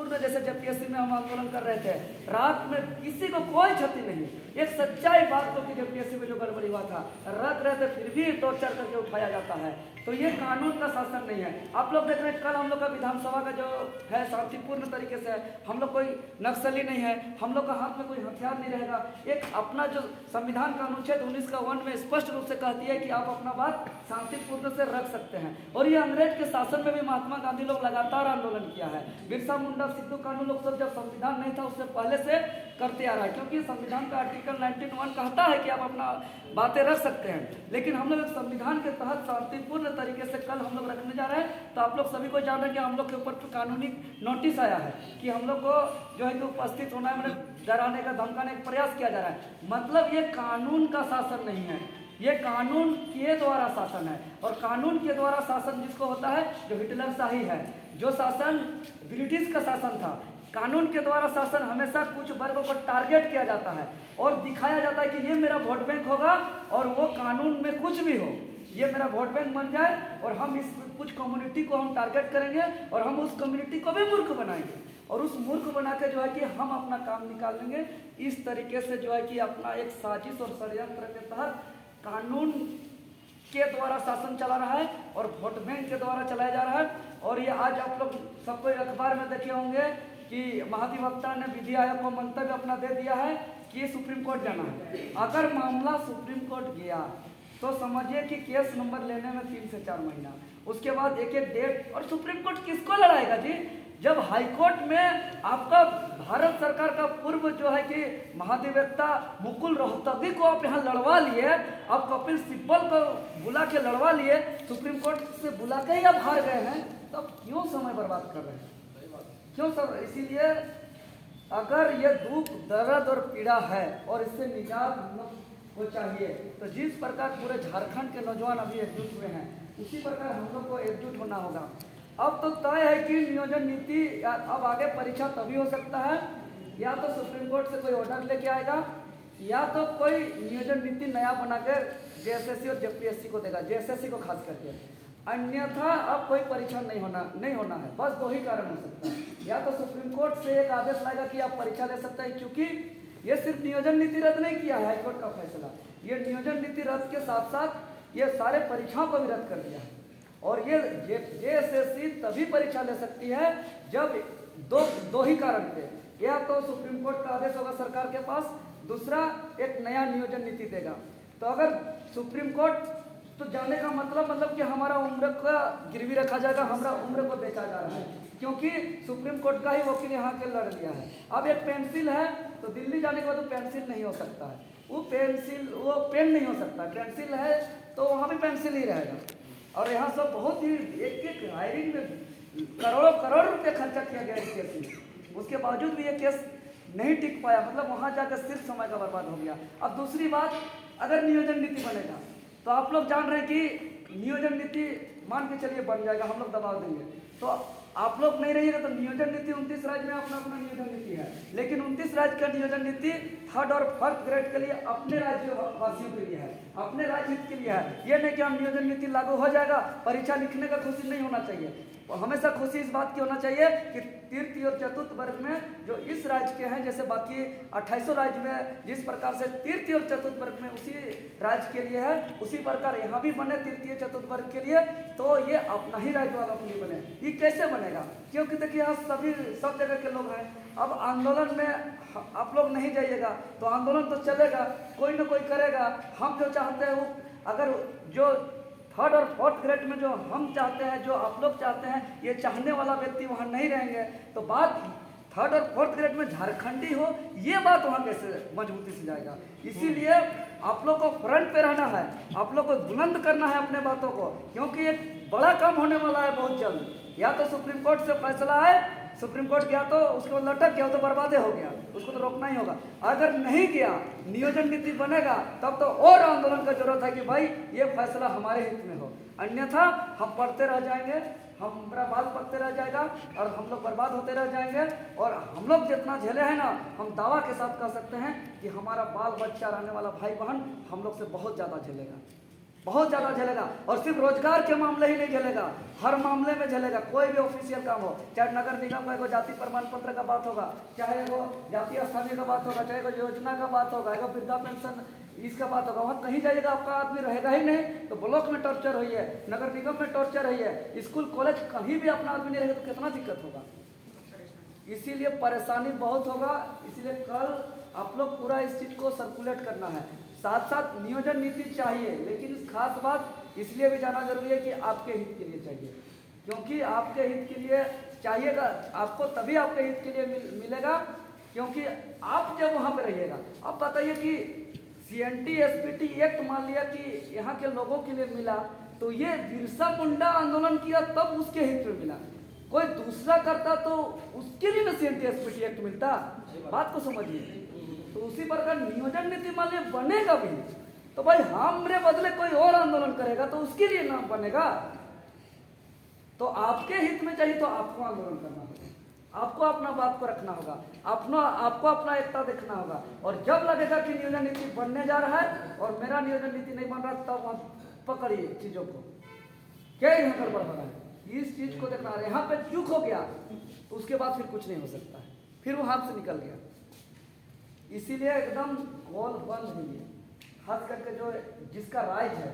शांतिपूर्ण, जैसे जेपीएससी में हम आंदोलन कर रहे थे, रात में किसी को कोई क्षति नहीं। एक सच्चाई बात को कि जेपीएससी में जो गड़बड़ी हुआ था, रख रहे थे फिर भी टॉर्चर करके उठाया जाता है। तो ये कानून का शासन नहीं है। आप लोग देख रहे हैं कल हम लोग का विधानसभा का जो है शांतिपूर्ण तरीके से है। हम लोग कोई नक्सली नहीं है, हम लोग का हाथ में कोई हथियार नहीं रहेगा। एक अपना जो संविधान का अनुच्छेद 19 का 1 में स्पष्ट रूप से कहती है कि आप अपना बात शांतिपूर्ण से रख सकते हैं। और ये अंग्रेज के शासन में भी महात्मा गांधी लोग लगातार आंदोलन किया है। बिरसा मुंडा, सिद्धू कानू लोग सब जब संविधान नहीं था उससे पहले से करते आ रहा है, क्योंकि संविधान का आर्टिकल 19(1) कहता है कि आप अपना बातें रख सकते हैं। लेकिन हम लोग एक संविधान के तहत शांतिपूर्ण तरीके से कल हम लोग रखने जा रहे हैं। तो आप लोग सभी को जान रहे हैं कि हम लोग के ऊपर कानूनी नोटिस आया है कि हम लोग को जो है कि उपस्थित होना है, मतलब डराने का धमकाने का प्रयास किया जा रहा है। मतलब ये कानून का शासन नहीं है, ये कानून के द्वारा शासन है। और कानून के द्वारा शासन जिसको होता है जो हिटलर शाही है, जो शासन ब्रिटिश का शासन था। कानून के द्वारा शासन हमेशा कुछ वर्गों को टारगेट किया जाता है और दिखाया जाता है कि ये मेरा वोट बैंक होगा और वो कानून में कुछ भी हो, ये मेरा वोट बैंक बन जाए और हम इस कुछ कम्युनिटी को हम टारगेट करेंगे और हम उस कम्युनिटी को भी मूर्ख बनाएंगे और उस मूर्ख बना के जो है कि हम अपना काम निकाल लेंगे। इस तरीके से जो है कि अपना एक साजिश और षड्यंत्र के तहत कानून के द्वारा शासन चला रहा है और वोट बैंक के द्वारा चलाया जा रहा है। और ये आज आप लोग सबको अखबार में देखे होंगे कि महाधिवक्ता ने विधि आयोग को मंतव्य अपना दे दिया है कि सुप्रीम कोर्ट जाना है। अगर मामला सुप्रीम कोर्ट गया तो समझिए कि केस नंबर लेने में 3 से 4 महीना, उसके बाद एक एक डेट। और सुप्रीम कोर्ट किसको लड़ाएगा जी, जब हाईकोर्ट में आपका भारत सरकार का पूर्व जो है कि महाधिवक्ता मुकुल रोहतगी को आप यहाँ लड़वा लिए, आप कपिल सिब्बल को बुला के लड़वा लिए, सुप्रीम कोर्ट से बुला के ही आप हार गए हैं, तो अब क्यों समय बर्बाद कर रहे हैं, क्यों सर? इसीलिए अगर ये दुख, दर्द और पीड़ा है और इससे निजात हम लोग को चाहिए, तो जिस प्रकार पूरे झारखंड के नौजवान अभी एकजुट हुए हैं, उसी प्रकार हम लोग को एकजुट होना होगा। अब तो तय है कि नियोजन नीति, अब आगे परीक्षा तभी हो सकता है या तो सुप्रीम कोर्ट से कोई ऑर्डर लेके आएगा या तो कोई नियोजन नीति नया बनाकर जेएसएससी और जेपीएससी को देगा, जेएसएससी को खास करके। अन्यथा अब कोई परीक्षा नहीं होना है। बस 2 ही कारण हो सकता है, या तो सुप्रीम कोर्ट से एक आदेश लाएगा कि आप परीक्षा ले सकते हैं, क्योंकि ये सिर्फ नियोजन नीति रद्द नहीं किया है हाईकोर्ट का फैसला, ये नियोजन नीति रद्द के साथ साथ ये सारे परीक्षाओं को भी रद्द कर दिया है। और ये जेएसएससी तभी परीक्षा ले सकती है जब दो ही कारण पे, या तो सुप्रीम कोर्ट का आदेश होगा सरकार के पास, दूसरा एक नया नियोजन नीति देगा। तो अगर सुप्रीम कोर्ट तो जाने का मतलब कि हमारा उम्र का गिरवी रखा जाएगा, हमारा उम्र को बेचा जा रहा है, क्योंकि सुप्रीम कोर्ट का ही वकील यहाँ के लड़ लिया है। अब एक पेंसिल है तो दिल्ली जाने के बाद वो पेंसिल नहीं हो सकता है, वो पेन नहीं हो सकता, पेंसिल है तो वहाँ भी पेंसिल ही रहेगा। और यहाँ सब बहुत ही एक हायरिंग में करोड़ों रुपये खर्चा किया गया इस केस में, उसके बावजूद भी ये केस नहीं टिक पाया, मतलब वहाँ जाकर सिर्फ समय का बर्बाद हो गया। अब दूसरी बात, अगर नियोजन नीति बनेगा तो आप लोग जान रहे हैं कि नियोजन नीति मान के चलिए बन जाएगा, हम लोग दबाव देंगे तो आप लोग नहीं रहिएगा तो नियोजन नीति 29 राज्य में अपना अपना नियोजन नीति है, लेकिन 29 राज्य का नियोजन नीति 3rd और 4th ग्रेड के लिए अपने राज्य वासियों के लिए है, अपने राज्य हित के लिए है। ये नहीं कि हम नियोजन नीति लागू हो जाएगा, परीक्षा लिखने का खुशी नहीं होना चाहिए। और हमेशा खुशी इस बात की होना चाहिए कि तृतीय और चतुर्थ वर्ग में जो इस राज्य के हैं, जैसे बाकी 2800 राज्य में जिस प्रकार से तृतीय और चतुर्थ वर्ग में उसी राज्य के लिए है, उसी प्रकार यहाँ भी बने तृतीय चतुर्थ वर्ग के लिए, तो ये अपना ही राज्य वालों के लिए बने। ये कैसे बनेगा? क्योंकि देखिए यहाँ सब जगह के लोग हैं। अब आंदोलन में आप लोग नहीं जाइएगा तो आंदोलन तो चलेगा, कोई ना कोई करेगा। हम जो चाहते हैं वो, अगर जो 3rd और 4th ग्रेड में जो हम चाहते हैं, जो आप लोग चाहते हैं, ये चाहने वाला व्यक्ति वहाँ नहीं रहेंगे तो बात 3rd और 4th ग्रेड में झारखंडी हो, ये बात वहाँ कैसे मजबूती से जाएगा? इसीलिए आप लोग को फ्रंट पे रहना है, आप लोग को बुलंद करना है अपने बातों को, क्योंकि एक बड़ा काम होने वाला है बहुत जल्द। या तो सुप्रीम कोर्ट से फैसला आए, सुप्रीम कोर्ट गया तो उसको लटक गया तो बर्बादे हो गया, उसको तो रोकना ही होगा। अगर नहीं गया, नियोजन नीति बनेगा, तब तो और आंदोलन का जरूरत है कि भाई ये फैसला हमारे हित में हो, अन्यथा हम पढ़ते रह जाएंगे, हमारा बाल पकते रह जाएगा और हम लोग बर्बाद होते रह जाएंगे। और हम लोग जितना झेले हैं ना, हम दावा के साथ कह सकते हैं कि हमारा बाल बच्चा रहने वाला भाई बहन हम लोग से बहुत ज़्यादा झेलेगा। बहुत ज़्यादा झेलेगा। और सिर्फ रोजगार के मामले ही नहीं झेलेगा, हर मामले में झेलेगा। कोई भी ऑफिशियल काम हो, चाहे नगर निगम का एगो जाति प्रमाण पत्र का बात होगा, चाहे एगो जातीय स्थानीय का बात होगा, चाहे एगो योजना का बात होगा, एगो वृद्धा पेंशन इसका बात होगा, वहाँ कहीं जाइएगा आपका आदमी रहेगा ही नहीं। तो ब्लॉक में टॉर्चर हुई है, नगर निगम में टॉर्चर हुई है, स्कूल कॉलेज कहीं भी अपना आदमी नहीं रहेगा तो कितना दिक्कत होगा। इसीलिए परेशानी बहुत होगा। इसलिए कल आप लोग पूरा इस चीज़ को सर्कुलेट करना है। साथ साथ नियोजन नीति चाहिए, लेकिन खास बात इसलिए भी जाना जरूरी है कि आपके हित के लिए चाहिए, क्योंकि आपके हित के लिए चाहिएगा आपको, तभी आपके हित के लिए मिलेगा, क्योंकि आप जब वहाँ पे रहिएगा। अब बताइए कि CNT SPT एक्ट मान लिया कि यहाँ के लोगों के लिए मिला, तो ये बिरसा मुंडा आंदोलन किया तब उसके हित में मिला। कोई दूसरा करता तो उसके लिए ना CNT SPT एक्ट मिलता। बात को समझिए। तो उसी प्रकार नियोजन नीति मान लिया बनेगा भी, तो भाई हमरे बदले कोई और आंदोलन करेगा तो उसके लिए ना बनेगा। तो आपके हित में चाहिए तो आपको आंदोलन करना होगा, आपको अपना बात को रखना होगा, आपको अपना एकता देखना होगा। और जब लगेगा कि नियोजन नीति बनने जा रहा है और मेरा नियोजन नीति नहीं बन रहा, तब वहाँ पकड़िए चीजों को, क्या यहाँ गड़बड़ हो रहा है, इस चीज को देखना है। यहाँ पे चूक हो गया तो उसके बाद फिर कुछ नहीं हो सकता है, फिर वो हाथ से निकल गया। इसीलिए एकदम कॉल बंद हुई है। खास करके जो जिसका राइट है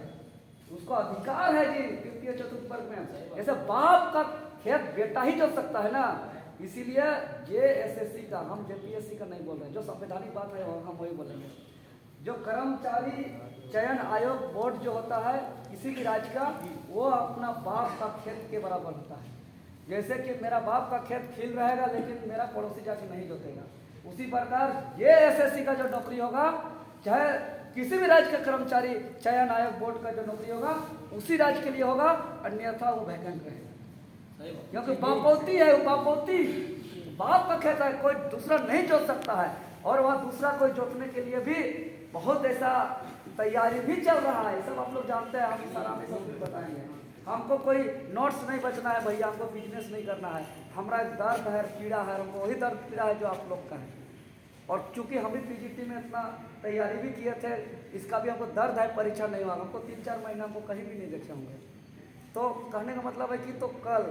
उसको अधिकार है जी तृतीय चतुर्थ वर्ग में, ऐसे बाप का खेत बेटा ही चल सकता है ना। इसीलिए JSSC का, हम JPSC का नहीं बोल रहे, जो संवैधानिक बात है हम वही बोलेंगे। जो कर्मचारी चयन आयोग बोर्ड जो होता है किसी भी राज्य का, वो अपना बाप का खेत के बराबर होता है। जैसे कि मेरा बाप का खेत खिल रहेगा लेकिन मेरा पड़ोसी जाके नहीं जोतेगा, उसी प्रकार JSSC का जो नौकरी होगा, चाहे किसी भी राज्य का कर्मचारी चयन आयोग बोर्ड का जो नौकरी होगा उसी राज्य के लिए होगा, अन्यथा वो वैकेंट रहेगा। क्योंकि बापौती है, वो बापौती बाप का खेत है, कोई दूसरा नहीं जोत सकता है। और वह दूसरा कोई जोतने के लिए भी बहुत ऐसा तैयारी भी चल रहा है, सब आप लोग जानते हैं। हम सारा में सब कुछ बताएंगे। हमको कोई नोट्स नहीं बचना है भैया, हमको बिजनेस नहीं करना है। हमारा एक दर्द है, पीड़ा है, हमको वही दर्द पीड़ा है जो आप लोग का है। और चूंकि हम भी PGT में इतना तैयारी भी किए थे, इसका भी हमको दर्द है, परीक्षा नहीं हुआ, हमको 3-4 महीना हमको कहीं भी नहीं देखे होंगे। तो कहने का मतलब है कि तो कल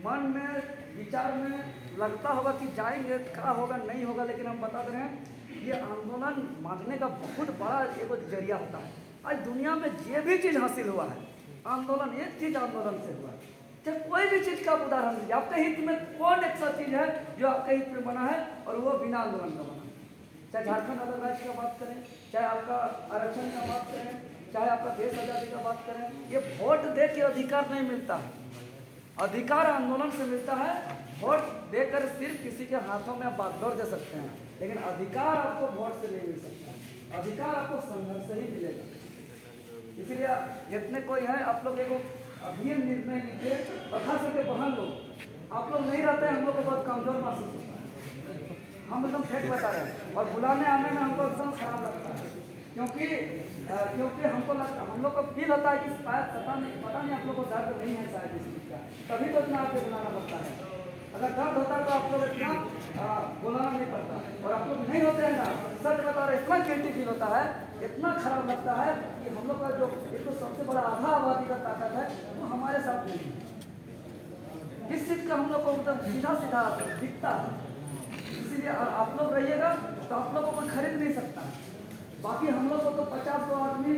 मन में विचार में लगता होगा कि जाएंगे, क्या होगा नहीं होगा, लेकिन हम बता रहे हैं ये आंदोलन मांगने का बहुत बड़ा एक जरिया होता है। आज दुनिया में जे भी चीज़ हासिल हुआ है आंदोलन, एक चीज़ आंदोलन से हुआ है। चाहे कोई भी चीज़ का उदाहरण दीजिए, आपके हित में कौन एक सा चीज़ है जो आपके हित में बना है और वो बिना आंदोलन का बना है। चाहे झारखंड अलग राज्य का बात करें, चाहे आपका आरक्षण का बात करें, चाहे आपका देश आज़ादी का बात करें, ये वोट दे के अधिकार नहीं मिलता है। अधिकार आंदोलन से मिलता है। वोट देकर सिर्फ किसी के हाथों में आप बागडोर दे सकते हैं, लेकिन अधिकार आपको वोट से नहीं मिल सकता। अधिकार आपको संघर्ष से ही मिलेगा। इसलिए जितने कोई है आप लोग एगो अभिन्न निर्णय लीजिए और खास करके बहन लोग, आप लोग नहीं रहते हैं, हम लोग को बहुत कमजोर महसूस होता है। हम एकदम फेंक बता रहे हैं और बुलाने आने में हमको एकदम खराब लगता है, क्योंकि हमको हम लोग को फील होता है कि शायद पता नहीं आप लोग को दर्द नहीं है शायद इस चीज़ का, तभी तो इतना आपको बुलाना पड़ता है। अगर दर्द होता तो आप लोग इतना बुलाना नहीं पड़ता। और आप लोग नहीं होते हैं ना, सच बता रहे, इतना गिल्टी फील होता है, इतना खराब लगता है कि हम लोग का जो एक तो सबसे बड़ा आधा आबादी का ताकत है वो हमारे साथ नहीं है। इस चीज़ का हम लोग को एकदम सीधा सीधा दिखता है। इसीलिए आप लोग रहिएगा तो आप लोगों को खरीद नहीं सकता। बाकी हम लोग को तो 50 आदमी